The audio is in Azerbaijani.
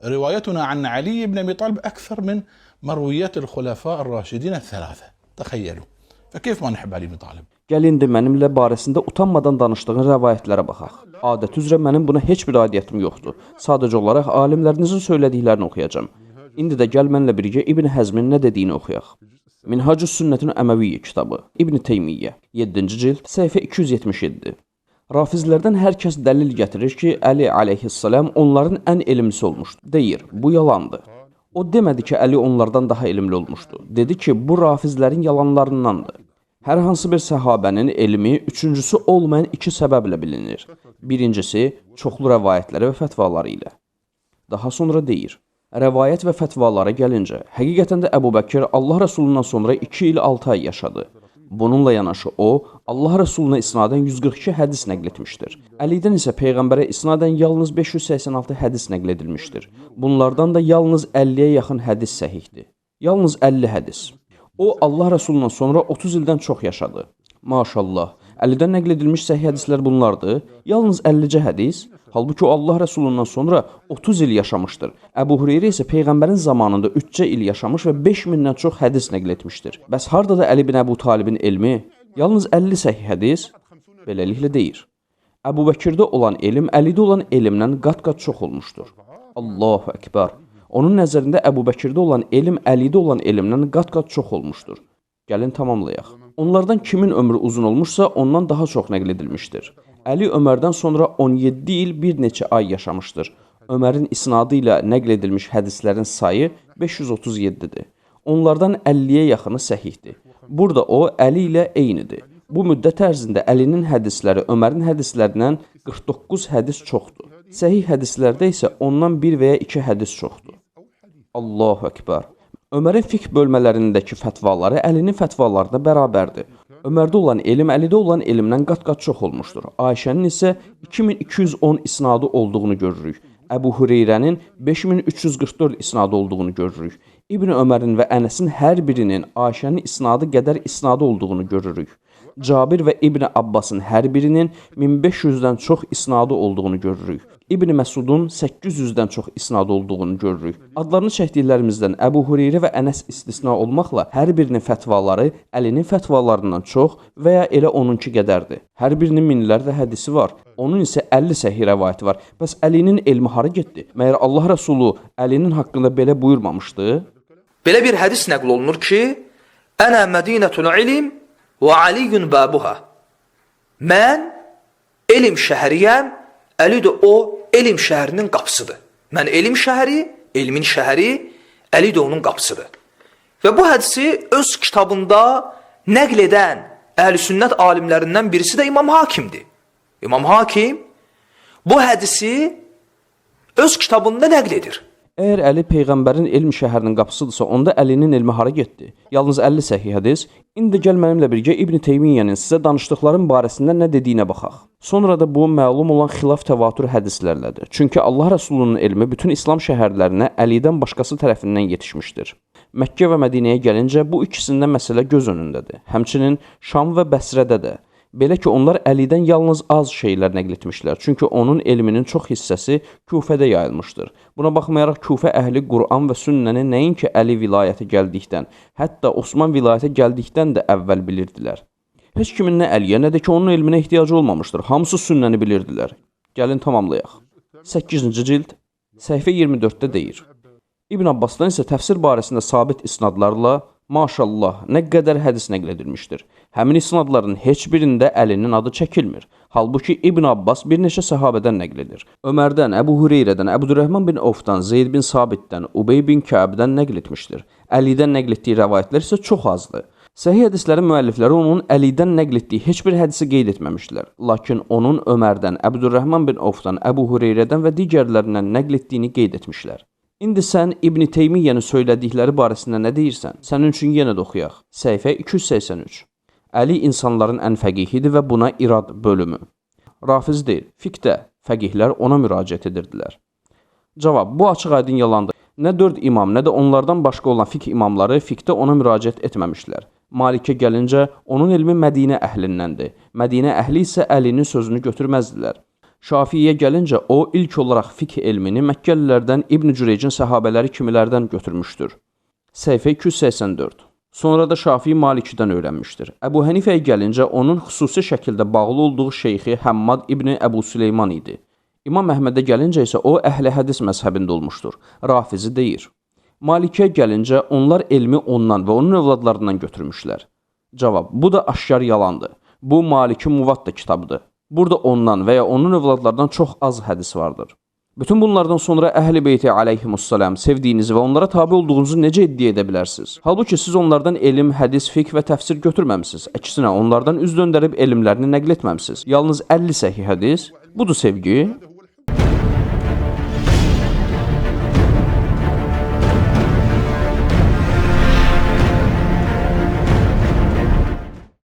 روايتنا عن علي بن أبي طالب أكثر من مرويات الخلفاء الراشدين الثلاثة. تخيلوا. فكيف ما نحب علي بن طالب؟ Gəl indi mənimlə barəsində utanmadan danışdığın rəvayətlərə baxaq. Adət üzrə mənim buna heç bir aidiyyətim yoxdur. Sadəcə olaraq alimlərinizin söylədiklərini oxuyacağam. İndi də gəl mənlə birgə İbn Həzmin nə dediyini oxuyaq. Minhacus Sünnətin Əməviyyə kitabı, İbn Teymiyyə, 7-ci cild, səhifə 277. Rafizlərdən hər kəs dəlil gətirir ki, Əli əleyhissalam onların ən elmlisi olmuşdu. Deyir, bu yalandır. O demədi ki, Əli onlardan daha elmli olmuşdu. Dedi ki, bu rafizlərin yalanlarındandır. Hər hansı bir səhabənin elmi üçüncüsü olmayan iki səbəblə bilinir. Birincisi, çoxlu rəvayətləri və fətvaları ilə. Daha sonra deyir, rəvayət və fətvalara gəlincə, həqiqətən də Əbu Bəkir Allah Rəsulundan sonra 2 il 6 ay yaşadı. Bununla yanaşı o, Allah Rəsuluna isnadən 142 hədis nəql etmişdir. Əlidən isə Peyğəmbərə isnadən yalnız 586 hədis nəql edilmişdir. Bunlardan da yalnız 50-yə yaxın hədis səhihdir. Yalnız 50 hədis. O, Allah Rəsulundan sonra 30 ildən çox yaşadı. Maşallah, Əlidən nəql edilmiş səhih hədislər bunlardır. Yalnız 50-ci hədis. Halbuki o, Allah Rəsulundan sonra 30 il yaşamışdır. Əbu Hüreyrə isə Peyğəmbərin zamanında 3 il yaşamış və 5000-dən çox hədis nəql etmişdir. Bəs hardadır Əli bin Əbu Talibin elmi? Yalnız 50 səhih hədis? Beləliklə deyir. Əbu Bəkirdə olan elm, Əlidə olan elmdən qat-qat çox olmuşdur. Allahu Əkbər. Onun nəzərində Əbu Bəkirdə olan elm, Əlidə olan elmdən qat-qat çox olmuşdur. Gəlin tamamlayaq. Onlardan kimin ömrü uzun olmuşsa, ondan daha çox nəql edilmişdir. Əli Ömərdən sonra 17 il bir neçə ay yaşamışdır. Ömərin isnadı ilə nəql edilmiş hədislərin sayı 537-dir. Onlardan 50-yə yaxını səhihdir. Burada o, Əli ilə eynidir. Bu müddət ərzində Əlinin hədisləri Ömərin hədislərindən 49 hədis çoxdur. Səhih hədislərdə isə ondan 1 və ya 2 hədis çoxdur. Allahu Əkbər. Ömərin fiqh bölmələrindəki fətvaları Əlinin fətvalarına bərabərdir. Ömərdə olan elm, Əlidə olan elmdən qat-qat çox olmuşdur. Ayşənin isə 2210 isnadı olduğunu görürük. Əbu Hüreyrənin 5344 isnadı olduğunu görürük. İbn Ömərin və Ənəsin hər birinin Ayşənin isnadı qədər isnadı olduğunu görürük. Cabir və İbn Abbasın hər birinin 1500-dən çox isnadı olduğunu görürük. İbn Məsudun 800-dən çox isnadı olduğunu görürük. Adlarını çəkdiklərimizdən Əbu Hüreyrə və Ənəs istisna olmaqla hər birinin fətvaları Əlinin fətvalarından çox və ya elə onunki qədərdir. Hər birinin minlərlə hədisi var. Onun isə 50 səhih rəvayəti var. Bəs Əlinin elmi hara getdi? Məyər Allah Rəsulu Əlinin haqqında belə buyurmamışdı? Belə bir hədis nəql olunur ki, Ənə Mədinətul İlm və Aliyyun bəbuhə. Mən elm şəhəriyəm, Əli də o elm şəhərinin qapısıdır. Mən elm şəhəri, elmin şəhəri, Əli də onun qapısıdır. Və bu hədisi öz kitabında nəql edən əhl-i-sünnət alimlərindən birisi də İmam Hakimdir. İmam Hakim bu hədisi öz kitabında nəql edir. Əgər Əli Peyğəmbərin elm şəhərinin qapısıdırsa, onda Əlinin elmi hara getdi? Yalnız 50 səhih hədis. İndi gəl mənimlə birgə İbn Teymiyyənin sizə danışdıqların barəsində nə dediyinə baxaq. Sonra da bu məlum olan xilaf təvatür hədislərlədir. Çünki Allah Rəsulunun elmi bütün İslam şəhərlərinə Əlidən başqası tərəfindən yetişmişdir. Məkkə və Mədinəyə gəlincə bu ikisində məsələ göz önündədir. Həmçinin Şam və Bəsrədə də. Belə ki, onlar Əlidən yalnız az şeylər nəql etmişlər. Çünki onun elminin çox hissəsi Küfədə yayılmışdır. Buna baxmayaraq Küfə əhli Quran və sünnəni nəinki Əli vilayətə gəldikdən, hətta Osman vilayətə gəldikdən də əvvəl bilirdilər. Heç kimin nə Əliyə, nə də ki, onun elminə ehtiyacı olmamışdır. Hamısı sünnəni bilirdilər. Gəlin tamamlayaq. 8-ci cild, səhifə 24-də deyir. İbn Abbasdan isə təfsir barəsində sabit isnadlarla maşallah, nə qədər hədis nəql edilmişdir. Həmin isnadların heç birində Əlinin adı çəkilmir. Halbuki İbn Abbas bir neçə səhabədən nəql edir. Ömərdən, Əbu Hüreyrədən, Əbdürrəhman bin Ovfdan, Zeyd bin Sabitdən, Ubey bin Kəbdən nəql etmişdir. Əlidən nəql etdiyi rəvayətlər isə çox azdır. Səhih hədislərin müəllifləri onun Əlidən nəql etdiyi heç bir hədisi qeyd etməmişdilər. Lakin onun Ömərdən, Əbdürrəhman bin Ovfdan, Əbu Hüreyrədən və digərlərindən nəql etdiyini qeyd etmişlər. İndi sən İbn Teymiyyənin söylədikləri barəsində nə deyirsən? Sənin üçün yenə də oxuyaq. Səhifə 283. Əli insanların ən fəqihidir və buna irad bölümü. Rafiz deyir, fiqdə fəqihlər ona müraciət edirdilər. Cavab, bu açıq aydın yalandır. Nə 4 imam, nə də onlardan başqa olan fiqh imamları fiqdə ona müraciət etməmişlər. Malikə gəlincə, onun elmi Mədinə əhlindəndir. Mədinə əhli isə Əlinin sözünü götürməzdilər. Şafiiyə gəlincə, o ilk olaraq fiqh elmini Məkkəlilərdən İbn Cüreycin səhabələri kimilərdən götürmüşdür. Səhifə 284. Sonra da Şafii Malikidən öyrənmişdir. Əbu Hənifəyə gəlincə, onun xüsusi şəkildə bağlı olduğu şeyxi Həmmad İbn Əbu Süleyman idi. İmam Əhmədə gəlincə isə o əhli hədis məzhəbində olmuşdur. Rafizi deyir. Malikiyə gəlincə, onlar elmi ondan və onun övladlarından götürmüşlər. Cavab, bu da aşkar yalandır. Bu Maliki Muvatta kitabıdır. Burada ondan və ya onun övladlardan çox az hədis vardır. Bütün bunlardan sonra Əhl-i Beyti aleyhimussalam sevdiyinizi və onlara tabi olduğunuzu necə iddia edə bilərsiniz? Halbuki siz onlardan elm, hədis, fiqh və təfsir götürməmisiniz. Əksinə, onlardan üz döndərib elmlərini nəql etməmisiniz. Yalnız 50 səhih hədis, budur sevgi.